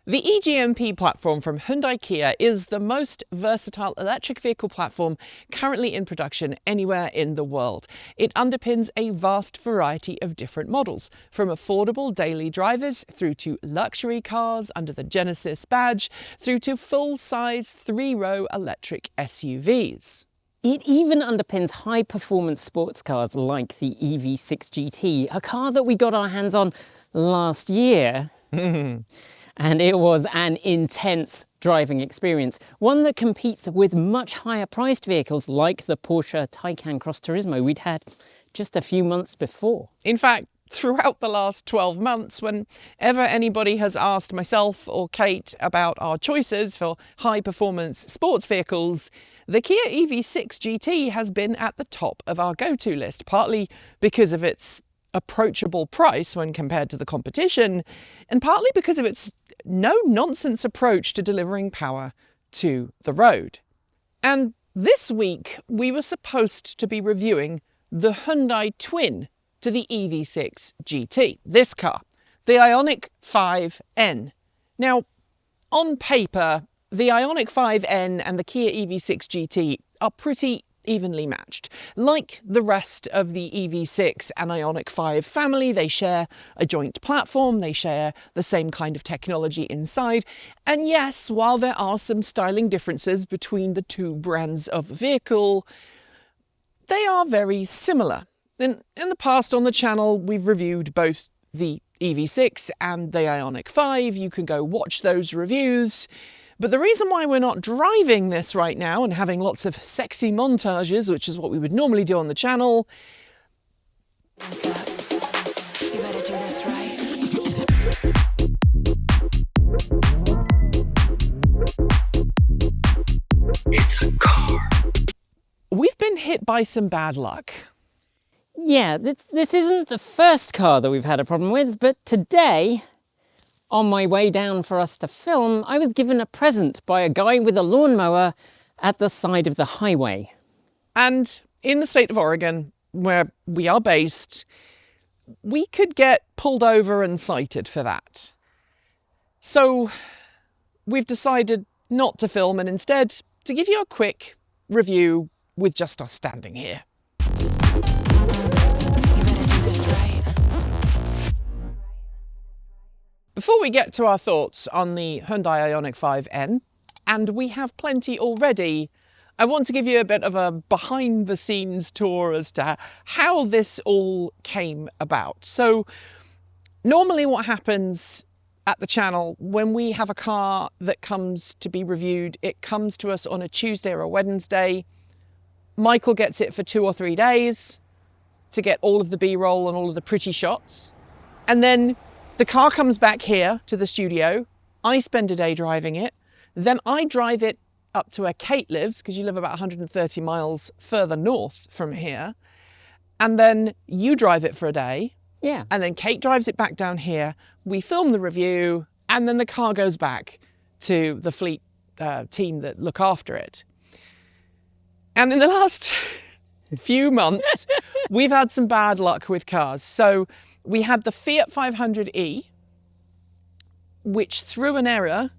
The eGMP platform from Hyundai Kia is the most versatile electric vehicle platform currently in production anywhere in the world. It underpins a vast variety of different models, from affordable daily drivers through to luxury cars under the Genesis badge, through to full-size three-row electric SUVs. It even underpins high-performance sports cars like the EV6 GT, a car that we got our hands on last year. And it was an intense driving experience, one that competes with much higher priced vehicles like the Porsche Taycan Cross Turismo we'd had just a few months before. In fact, throughout the last 12 months, whenever anybody has asked myself or Kate about our choices for high-performance sports vehicles, the Kia EV6 GT has been at the top of our go-to list, partly because of its approachable price when compared to the competition, and partly because of its no-nonsense approach to delivering power to the road. And this week, we were supposed to be reviewing the Hyundai twin to the EV6 GT, this car, the IONIQ 5N. Now, on paper, the IONIQ 5N and the Kia EV6 GT are pretty evenly matched. Like the rest of the EV6 and IONIQ 5 family, they share a joint platform, they share the same kind of technology inside, and yes, while there are some styling differences between the two brands of vehicle, they are very similar. In the past on the channel, we've reviewed both the EV6 and the IONIQ 5. You can go watch those reviews. But the reason why we're not driving this right now and having lots of sexy montages, which is what we would normally do on the channel, You better do this right. it's a car. We've been hit by some bad luck. Yeah, this isn't the first car that we've had a problem with, but today, on my way down for us to film, I was given a present by a guy with a lawnmower at the side of the highway. And in the state of Oregon, where we are based, we could get pulled over and cited for that. So we've decided not to film and instead to give you a quick review with just us standing here. Before we get to our thoughts on the Hyundai IONIQ 5N, and we have plenty already, I want to give you a bit of a behind-the-scenes tour as to how this all came about. So, normally what happens at the channel, when we have a car that comes to be reviewed, it comes to us on a Tuesday or a Wednesday. Michael gets it for 2 or 3 days to get all of the B-roll and all of the pretty shots. And then the car comes back here to the studio, I spend a day driving it, then I drive it up to where Kate lives, because you live about 130 miles further north from here, and then you drive it for a day, Yeah. and then Kate drives it back down here, we film the review, and then the car goes back to the fleet team that look after it. And in the last few months, we've had some bad luck with cars. So we had the Fiat 500e, which threw an error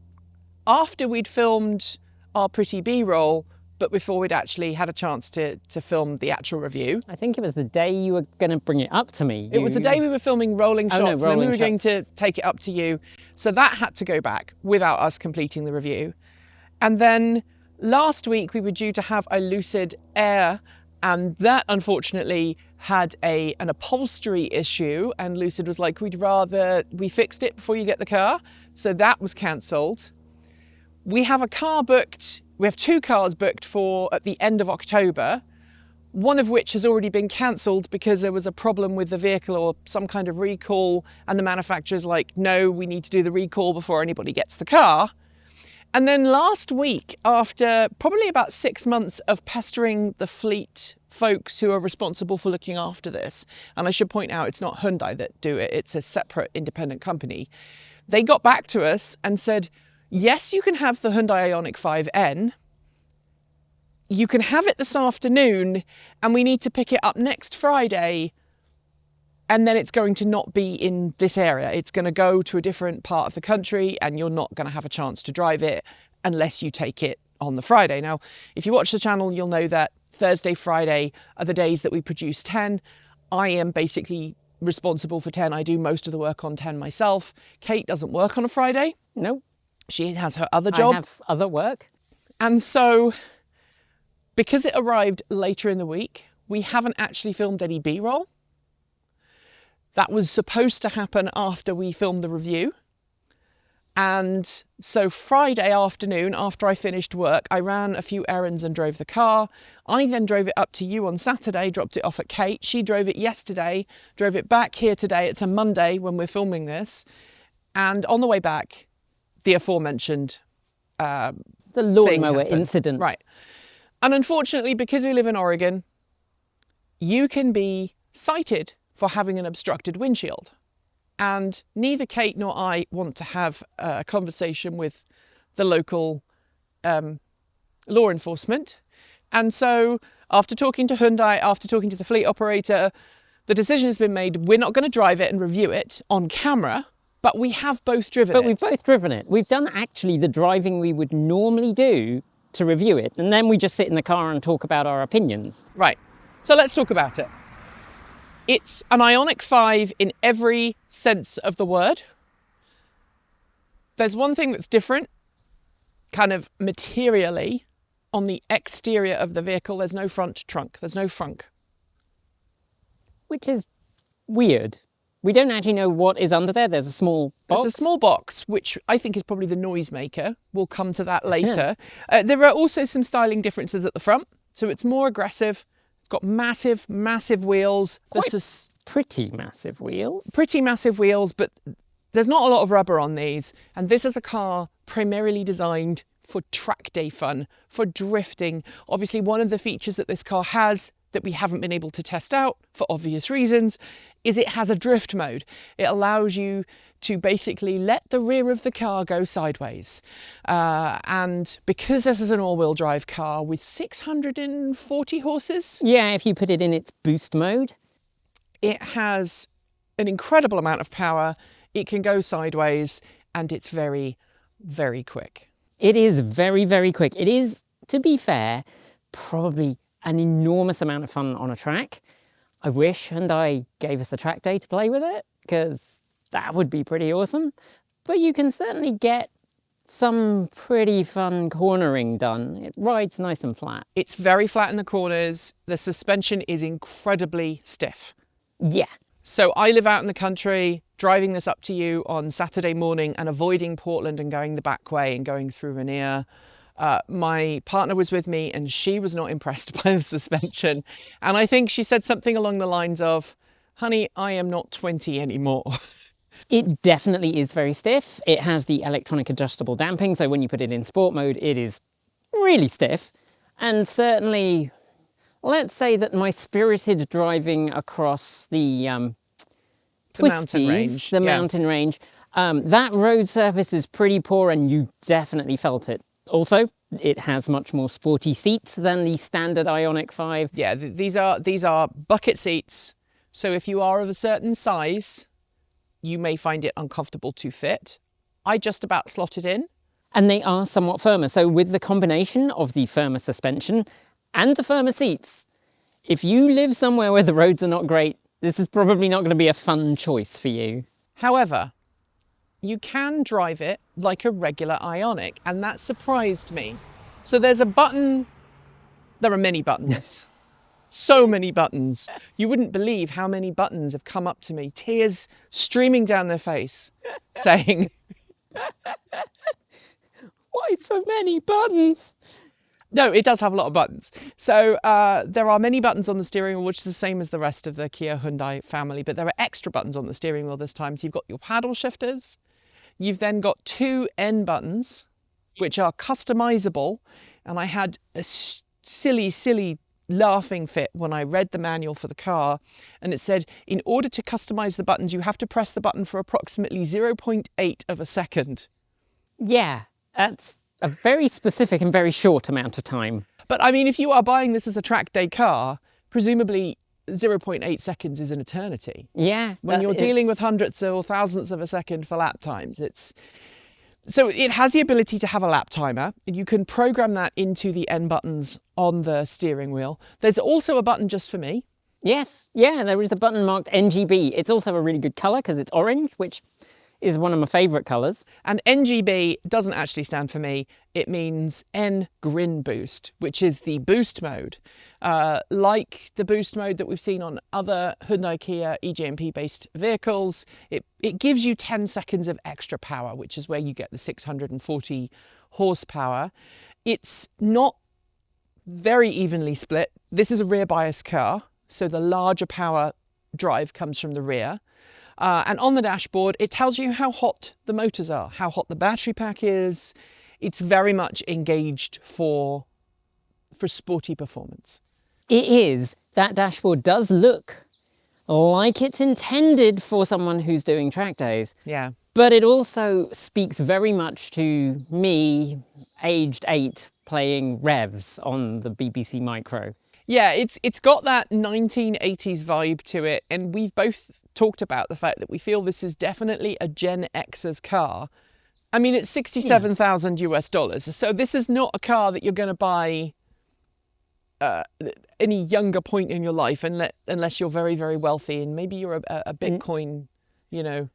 after we'd filmed our pretty B-roll, but before we'd actually had a chance to film the actual review. I think it was the day you were going to bring it up to me. It was the day we were filming rolling shots, no, and then we rolling were going shots. to take it up to you. So that had to go back without us completing the review. And then last week we were due to have a Lucid Air, and that unfortunately had an upholstery issue, and Lucid was like, we fixed it before you get the car. So that was cancelled. We have a car booked, we have 2 cars booked for at the end of October, one of which has already been cancelled because there was a problem with the vehicle or some kind of recall, and the manufacturer's like, no, we need to do the recall before anybody gets the car. And then last week, after probably about 6 months of pestering the fleet folks who are responsible for looking after this, and I should point out it's not Hyundai that do it, it's a separate independent company, they got back to us and said, yes, you can have the Hyundai IONIQ 5N, you can have it this afternoon, and we need to pick it up next Friday, and then it's going to not be in this area. It's going to go to a different part of the country, and you're not going to have a chance to drive it unless you take it on the Friday. Now, if you watch the channel, you'll know that Thursday, Friday are the days that we produce 10. I am basically responsible for 10. I do most of the work on 10 myself. Kate doesn't work on a Friday. No. She has her other job. I have other work. And so, because it arrived later in the week, we haven't actually filmed any B-roll. That was supposed to happen after we filmed the review. And so Friday afternoon, after I finished work, I ran a few errands and drove the car. I then drove it up to you on Saturday, dropped it off at Kate. She drove it yesterday, drove it back here today. It's a Monday when we're filming this. And on the way back, the aforementioned The lawnmower happened. incident. Right. And unfortunately, because we live in Oregon, you can be cited for having an obstructed windshield. And neither Kate nor I want to have a conversation with the local law enforcement. And so after talking to Hyundai, after talking to the fleet operator, the decision has been made. We're not going to drive it and review it on camera, but we have both driven it. But we've both driven it. We've done actually the driving we would normally do to review it. And then we just sit in the car and talk about our opinions. Right. So let's talk about it. It's an IONIQ 5 in every sense of the word. There's one thing that's different, kind of materially, on the exterior of the vehicle. There's no front trunk. There's no frunk. Which is weird. We don't actually know what is under there. There's a small box. There's a small box, which I think is probably the noisemaker. We'll come to that later. There are also some styling differences at the front. So it's more aggressive. It's got massive, massive wheels. Pretty massive wheels. Pretty massive wheels, but there's not a lot of rubber on these. And this is a car primarily designed for track day fun, for drifting. Obviously, one of the features that this car has that we haven't been able to test out for obvious reasons is it has a drift mode. It allows you to basically let the rear of the car go sideways. And because this is an all-wheel drive car with 640 horses. Yeah, if you put it in its boost mode. It has an incredible amount of power. It can go sideways and it's very, very quick. It is very, very quick. It is, to be fair, probably an enormous amount of fun on a track. I wish Hyundai gave us a track day to play with it, because that would be pretty awesome. But you can certainly get some pretty fun cornering done. It rides nice and flat. It's very flat in the corners. The suspension is incredibly stiff. Yeah. So I live out in the country, driving this up to you on Saturday morning and avoiding Portland and going the back way and going through Rainier. My partner was with me and she was not impressed by the suspension. And I think she said something along the lines of, honey, I am not 20 anymore. It definitely is very stiff. It has the electronic adjustable damping, so when you put it in sport mode, it is really stiff. And certainly, let's say that my spirited driving across the mountain range. The mountain range, that road surface is pretty poor and you definitely felt it. Also, it has much more sporty seats than the standard IONIQ 5. Yeah, these are bucket seats. So if you are of a certain size, you may find it uncomfortable to fit. I just about slotted in. And they are somewhat firmer. So with the combination of the firmer suspension and the firmer seats, if you live somewhere where the roads are not great, this is probably not going to be a fun choice for you. However, you can drive it like a regular IONIQ, and that surprised me. So there's a button, there are many buttons. So many buttons. You wouldn't believe how many buttons have come up to me, tears streaming down their face, saying, Why so many buttons? no, it does have a lot of buttons. So there are many buttons on the steering wheel, which is the same as the rest of the Kia Hyundai family, but there are extra buttons on the steering wheel this time. So you've got your paddle shifters. You've then got two N buttons, which are customizable. And I had a silly laughing fit when I read the manual for the car, and it said, in order to customize the buttons, you have to press the button for approximately 0.8 of a second. Yeah, that's a very specific and very short amount of time. But I mean, if you are buying this as a track day car, presumably 0.8 seconds is an eternity. Yeah. When you're dealing with hundredths or thousandths of a second for lap times, so it has the ability to have a lap timer, and you can program that into the N buttons on the steering wheel. There's also a button just for me. Yes, yeah, there is a button marked NGB. It's also a really good colour because it's orange, which is one of my favourite colours. And NGB doesn't actually stand for me. It means N Grin Boost, which is the boost mode. Like the boost mode that we've seen on other Hyundai Kia eGMP based vehicles, it gives you 10 seconds of extra power, which is where you get the 640 horsepower. It's not very evenly split. This is a rear bias car, so the larger power drive comes from the rear. And on the dashboard, it tells you how hot the motors are, how hot the battery pack is. It's very much engaged for sporty performance. It is. That dashboard does look like it's intended for someone who's doing track days. Yeah. But it also speaks very much to me, aged 8, playing revs on the BBC Micro. Yeah, it's got that 1980s vibe to it, and we've both talked about the fact that we feel this is definitely a Gen X's car. I mean, it's $67,000 US, so this is not a car that you're going to buy any younger point in your life, unless you're very, very wealthy, and maybe you're a Bitcoin,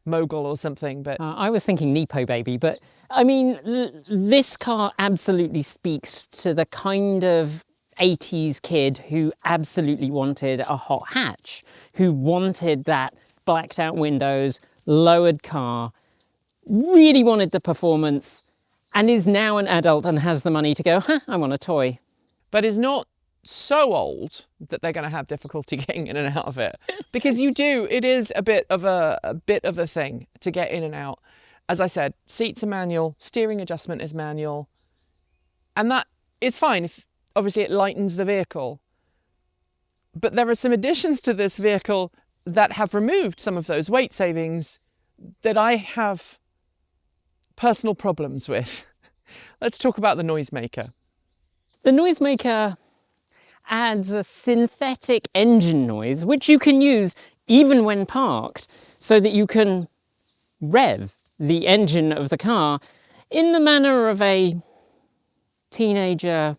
mogul or something. But I was thinking Nepo baby, but I mean, this car absolutely speaks to the kind of 80s kid who absolutely wanted a hot hatch, who wanted that blacked out windows, lowered car, really wanted the performance, and is now an adult and has the money to go, I want a toy. But is not so old that they're going to have difficulty getting in and out of it. Because it is a bit of a thing to get in and out. As I said, seats are manual, steering adjustment is manual, and that is fine. Obviously, it lightens the vehicle. But there are some additions to this vehicle that have removed some of those weight savings that I have personal problems with. Let's talk about the noisemaker. The noisemaker adds a synthetic engine noise, which you can use even when parked, so that you can rev the engine of the car in the manner of a teenager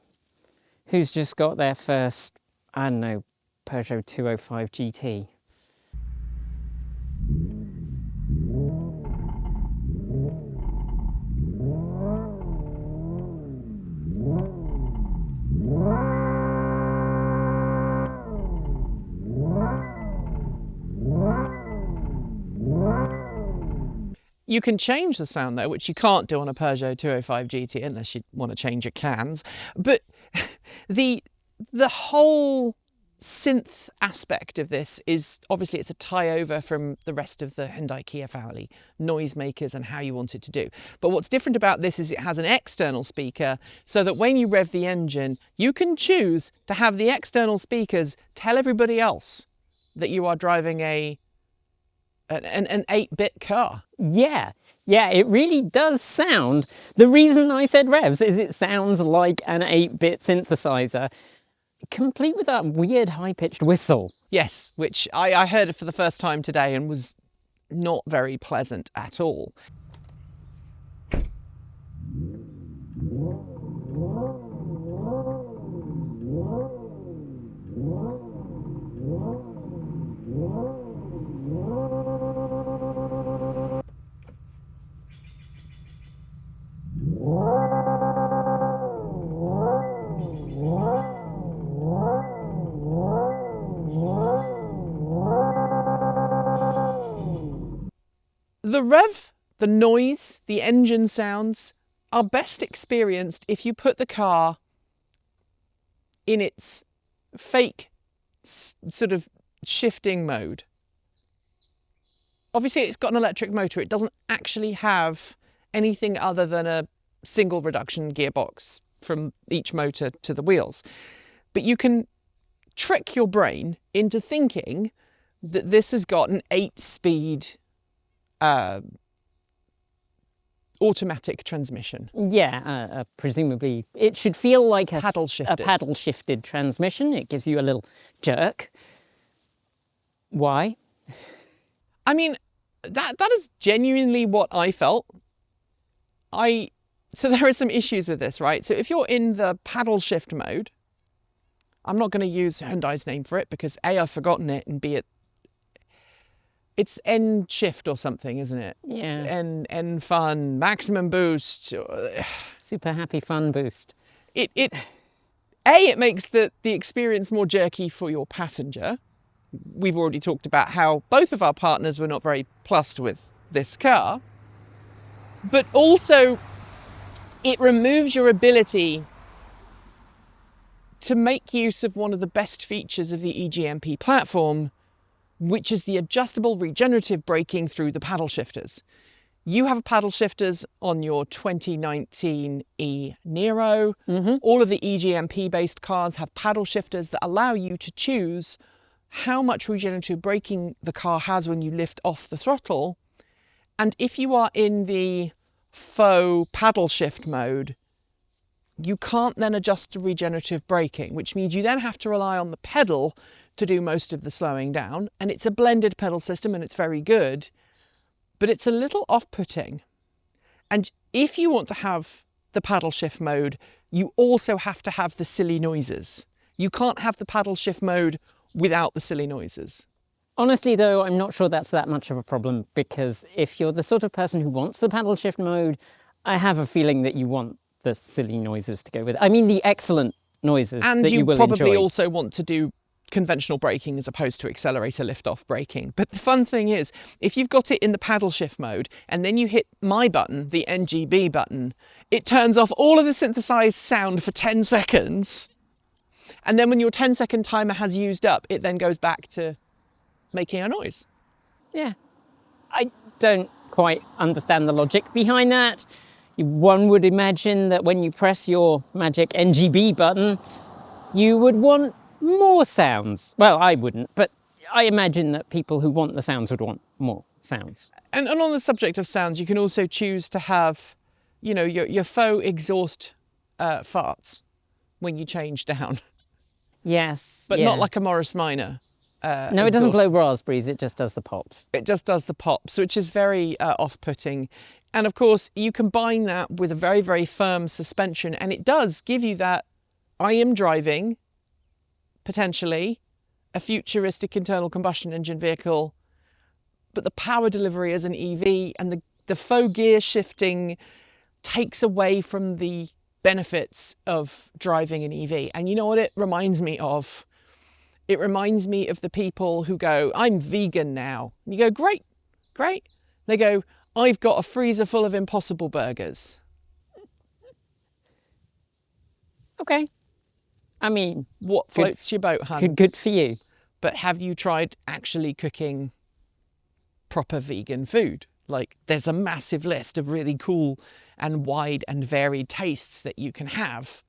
who's just got their first, I don't know, Peugeot 205 GT. You can change the sound though, which you can't do on a Peugeot 205 GT unless you want to change your cans. But the whole synth aspect of this is obviously it's a tie over from the rest of the Hyundai Kia family, noisemakers and how you want it to do. But what's different about this is it has an external speaker so that when you rev the engine, you can choose to have the external speakers tell everybody else that you are driving an 8-bit car. Yeah, it really does sound. The reason I said revs is it sounds like an 8-bit synthesizer, complete with that weird high-pitched whistle. Yes, which I heard it for the first time today and was not very pleasant at all. The rev, the noise, the engine sounds are best experienced if you put the car in its fake sort of shifting mode. Obviously, it's got an electric motor. It doesn't actually have anything other than a single reduction gearbox from each motor to the wheels. But you can trick your brain into thinking that this has got an 8-speed automatic transmission. Yeah, presumably it should feel like a Paddle shifted. paddle shifted transmission. It gives you a little jerk. Why? I mean, that is genuinely what I felt. So there are some issues with this, right? So if you're in the paddle shift mode, I'm not going to use Hyundai's name for it because A, I've forgotten it, and B, it's N shift or something, isn't it? Yeah. N fun, maximum boost. Super happy fun boost. It makes the experience more jerky for your passenger. We've already talked about how both of our partners were not very plussed with this car. But also, it removes your ability to make use of one of the best features of the eGMP platform, which is the adjustable regenerative braking through the paddle shifters. You have paddle shifters on your 2019 Nero. All of the eGMP-based cars have paddle shifters that allow you to choose how much regenerative braking the car has when you lift off the throttle. And if you are in the faux paddle shift mode, you can't then adjust to regenerative braking, which means you then have to rely on the pedal to do most of the slowing down. And it's a blended pedal system and it's very good, but it's a little off-putting. And if you want to have the paddle shift mode, you also have to have the silly noises. You can't have the paddle shift mode without the silly noises. Honestly, though, I'm not sure that's that much of a problem, because if you're the sort of person who wants the paddle shift mode, I have a feeling that you want the silly noises to go with it. I mean, the excellent noises and that you will probably enjoy. Also want to do conventional braking as opposed to accelerator lift-off braking. But the fun thing is, if you've got it in the paddle shift mode and then you hit my button, the NGB button, it turns off all of the synthesized sound for 10 seconds. And then when your 10-second timer has used up, it then goes back to making a noise. Yeah. I don't quite understand the logic behind that. One would imagine that when you press your magic NGB button, you would want more sounds. Well, I wouldn't, but I imagine that people who want the sounds would want more sounds. And on the subject of sounds, you can also choose to have, you know, your faux exhaust farts when you change down. Yes. But yeah. not like a Morris Minor. No, it doesn't blow raspberries, it just does the pops. It just does the pops, which is very off-putting. And of course, you combine that with a very, very firm suspension, and it does give you that, I am driving, potentially, a futuristic internal combustion engine vehicle, but the power delivery as an EV and the faux gear shifting takes away from the benefits of driving an EV. And you know what it reminds me of? It reminds me of the people who go, I'm vegan now. And you go, great, great. They go, I've got a freezer full of Impossible burgers. Okay. I mean... What floats your boat, hun? Good for you. But have you tried actually cooking proper vegan food? Like, there's a massive list of really cool and wide and varied tastes that you can have,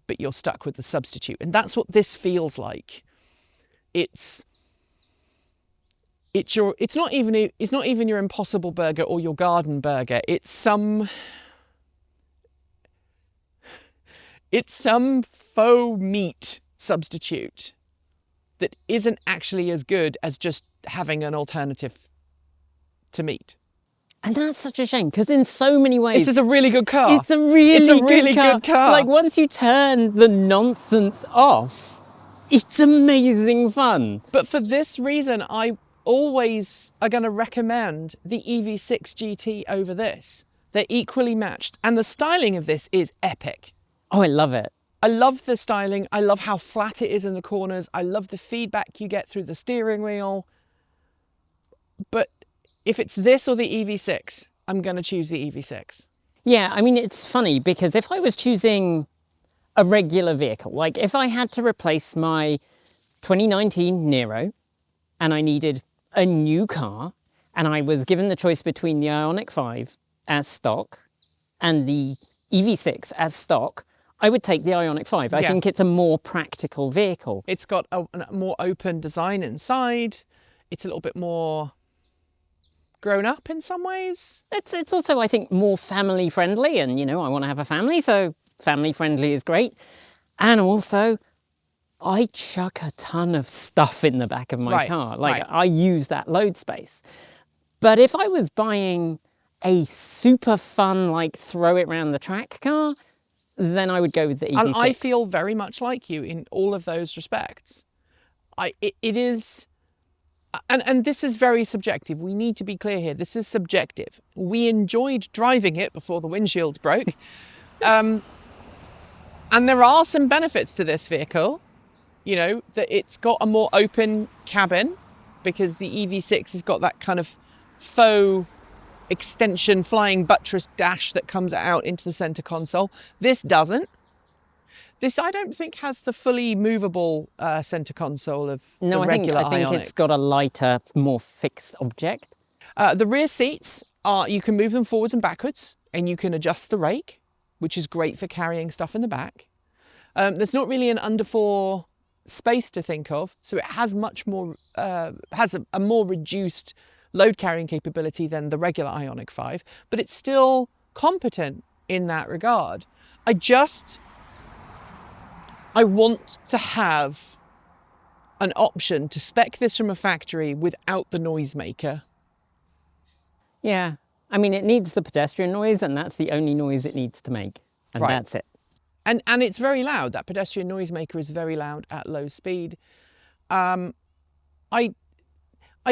but you're stuck with the substitute. And that's what this feels like. It's not even your Impossible burger or your garden burger. It's some faux meat substitute that isn't actually as good as just having an alternative to meat. And that's such a shame, because in so many ways... This is a really good car. It's a really good car. Like, once you turn the nonsense off, it's amazing fun. But for this reason, I always are going to recommend the EV6 GT over this. They're equally matched. And the styling of this is epic. Oh, I love it. I love the styling. I love how flat it is in the corners. I love the feedback you get through the steering wheel. But if it's this or the EV6, I'm going to choose the EV6. Yeah, I mean, it's funny because if I was choosing a regular vehicle, like if I had to replace my 2019 Nero and I needed a new car and I was given the choice between the IONIQ 5 as stock and the EV6 as stock, I would take the IONIQ 5. I think it's a more practical vehicle. It's got a more open design inside. It's a little bit more grown up in some ways. It's also, I think, more family friendly, and you know, I want to have a family, so family friendly is great. And also, I chuck a ton of stuff in the back of my Right, car. Like, right. I use that load space. But if I was buying a super fun, like, throw it around the track car, then I would go with the EV6. And I feel very much like you in all of those respects. It is, and this is very subjective. We need to be clear here. This is subjective. We enjoyed driving it before the windshield broke. And there are some benefits to this vehicle. You know, that it's got a more open cabin because the EV6 has got that kind of faux extension flying buttress dash that comes out into the center console. This doesn't. This, I don't think, has the fully movable center console of the regular I think it's got a lighter, more fixed object. The rear seats are, you can move them forwards and backwards, and you can adjust the rake, which is great for carrying stuff in the back. There's not really an underfour space to think of, so it has much more, has a more reduced load carrying capability than the regular IONIQ 5, but it's still competent in that regard. I want to have an option to spec this from a factory without the noisemaker. Yeah. I mean, it needs the pedestrian noise, and that's the only noise it needs to make. And Right. that's it. And it's very loud. That pedestrian noisemaker is very loud at low speed. I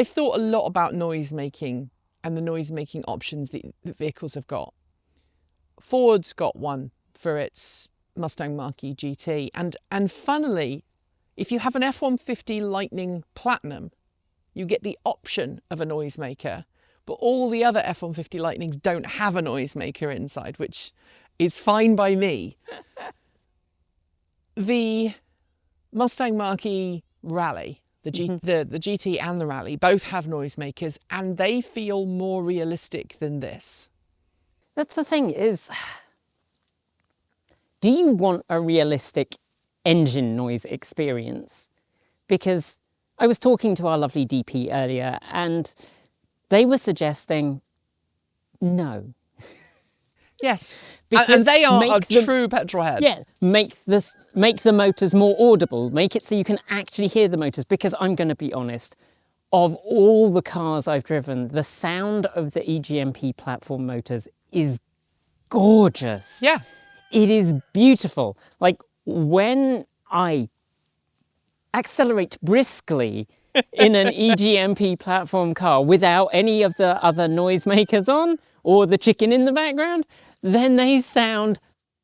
thought a lot about noise making and the noise making options that vehicles have got. Ford's got one for its Mustang Mach-E GT, and funnily, if you have an F-150 Lightning Platinum, you get the option of a noisemaker, but all the other F-150 Lightnings don't have a noisemaker inside, which is fine by me. The Mustang Mach-E Rally, the GT and the Rally, both have noisemakers, and they feel more realistic than this. That's the thing is, do you want a realistic engine noise experience? Because I was talking to our lovely DP earlier, and they were suggesting no. Yes, Because and they are a make them- true petrolhead. Yeah, make the motors more audible. Make it so you can actually hear the motors. Because I'm going to be honest, of all the cars I've driven, the sound of the eGMP platform motors is gorgeous. Yeah. It is beautiful. Like when I accelerate briskly in an eGMP platform car without any of the other noisemakers on or the chicken in the background, then they sound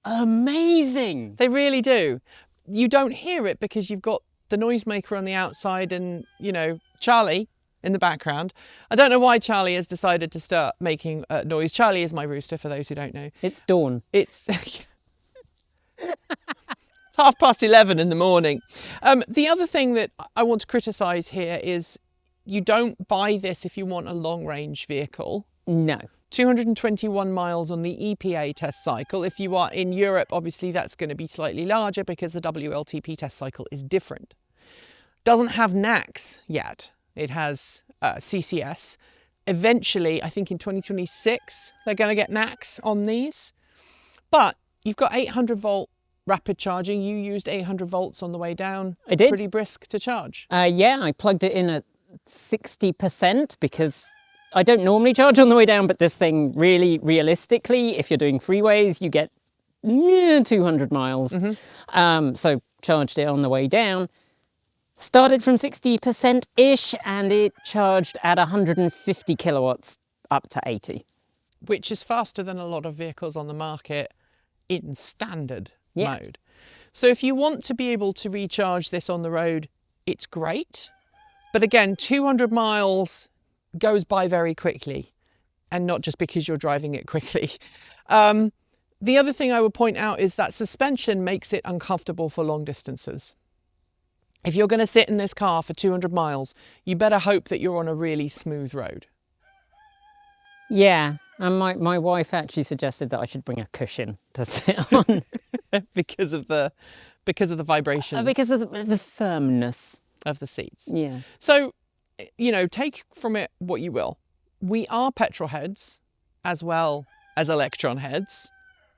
amazing. They really do. You don't hear it because you've got the noisemaker on the outside and, you know, Charlie in the background. I don't know why Charlie has decided to start making noise. Charlie is my rooster, for those who don't know. It's dawn. It's 11:30 in the morning. The other thing that I want to criticise here is you don't buy this if you want a long-range vehicle. No. 221 miles on the EPA test cycle. If you are in Europe, obviously that's going to be slightly larger because the WLTP test cycle is different. Doesn't have NACS yet. It has CCS. Eventually, I think in 2026, they're going to get NACS on these. But you've got 800 volt rapid charging. You used 800 volts on the way down. I did. Pretty brisk to charge. Yeah, I plugged it in at 60% because I don't normally charge on the way down, but this thing really, realistically, if you're doing freeways, you get 200 miles. So charged it on the way down. Started from 60%-ish, and it charged at 150 kilowatts up to 80. Which is faster than a lot of vehicles on the market in standard mode. So if you want to be able to recharge this on the road, it's great. But again, 200 miles goes by very quickly, and not just because you're driving it quickly. The other thing I would point out is that suspension makes it uncomfortable for long distances. If you're going to sit in this car for 200 miles, you better hope that you're on a really smooth road. Yeah, and my wife actually suggested that I should bring a cushion to sit on. because of the vibrations Because of the firmness. of the seats. Yeah. So, you know, take from it what you will. We are petrol heads as well as electron heads.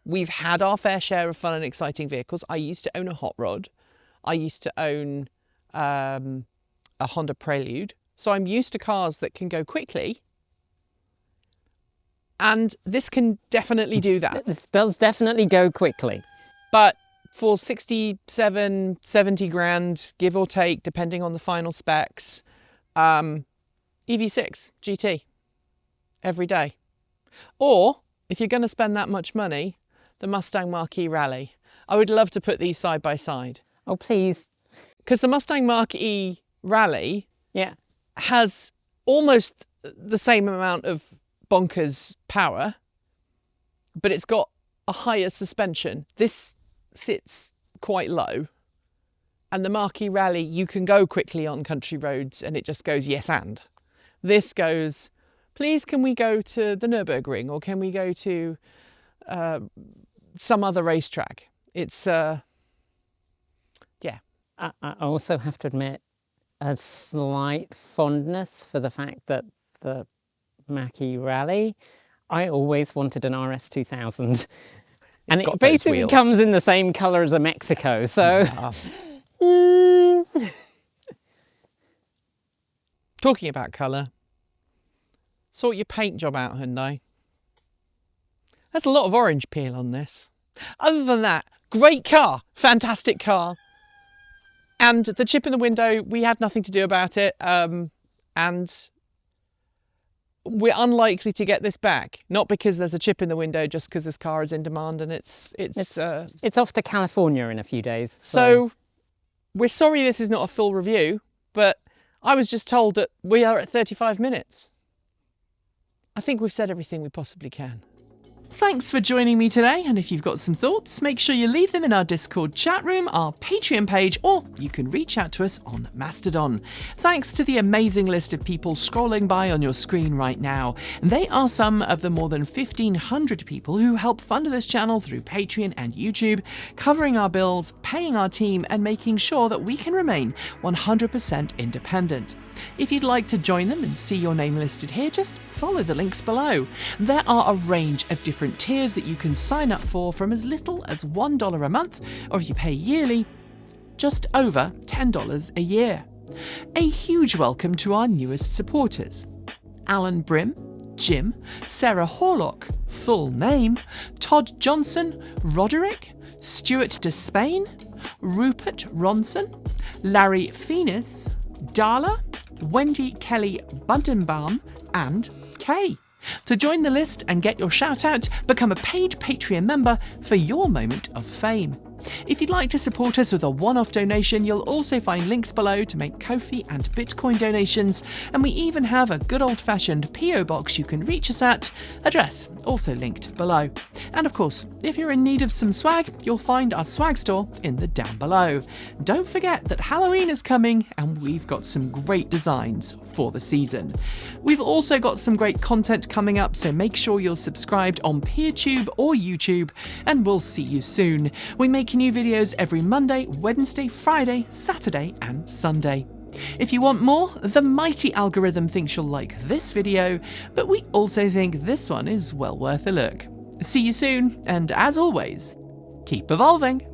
We've had our fair share of fun and exciting vehicles. I used to own a hot rod. I used to own a Honda Prelude. So I'm used to cars that can go quickly. And this can definitely do that. This does definitely go quickly. But for 67, 70 grand, give or take, depending on the final specs, EV6 GT every day. Or if you're going to spend that much money, the Mustang Mach-E Rally. I would love to put these side by side. Oh, please. Because the Mustang Mach-E Rally Yeah. has almost the same amount of bonkers power, but it's got a higher suspension. This sits quite low. And the Mach-E Rally, you can go quickly on country roads and it just goes yes and. This goes, please can we go to the Nürburgring or can we go to some other racetrack? It's, yeah. I also have to admit a slight fondness for the fact that the Mach-E Rally, I always wanted an RS2000. And it basically comes in the same colour as a Mexico, so... Talking about colour, sort your paint job out, Hyundai. There's a lot of orange peel on this. Other than that, great car, fantastic car. And the chip in the window, we had nothing to do about it. And we're unlikely to get this back. Not because there's a chip in the window, just because this car is in demand and it's off to California in a few days. So we're sorry this is not a full review, but I was just told that we are at 35 minutes. I think we've said everything we possibly can. Thanks for joining me today, and if you've got some thoughts, make sure you leave them in our Discord chat room, our Patreon page, or you can reach out to us on Mastodon. Thanks to the amazing list of people scrolling by on your screen right now. They are some of the more than 1,500 people who help fund this channel through Patreon and YouTube, covering our bills, paying our team, and making sure that we can remain 100% independent. If you'd like to join them and see your name listed here, just follow the links below. There are a range of different tiers that you can sign up for from as little as $1 a month, or if you pay yearly, just over $10 a year. A huge welcome to our newest supporters: Alan Brim, Jim, Sarah Horlock, full name, Todd Johnson, Roderick, Stuart Despain, Rupert Ronson, Larry Phoenix, Darla, Wendy Kelly Bundenbaum, and Kay. To join the list and get your shout out, become a paid Patreon member for your moment of fame. If you'd like to support us with a one-off donation, you'll also find links below to make Ko-fi and Bitcoin donations, and we even have a good old-fashioned PO box you can reach us at, address also linked below. And of course, if you're in need of some swag, you'll find our swag store in the down below. Don't forget that Halloween is coming and we've got some great designs for the season. We've also got some great content coming up, so make sure you're subscribed on PeerTube or YouTube, and we'll see you soon. We make new videos every Monday, Wednesday, Friday, Saturday, and Sunday. If you want more, the mighty algorithm thinks you'll like this video, but we also think this one is well worth a look. See you soon, and as always, keep evolving.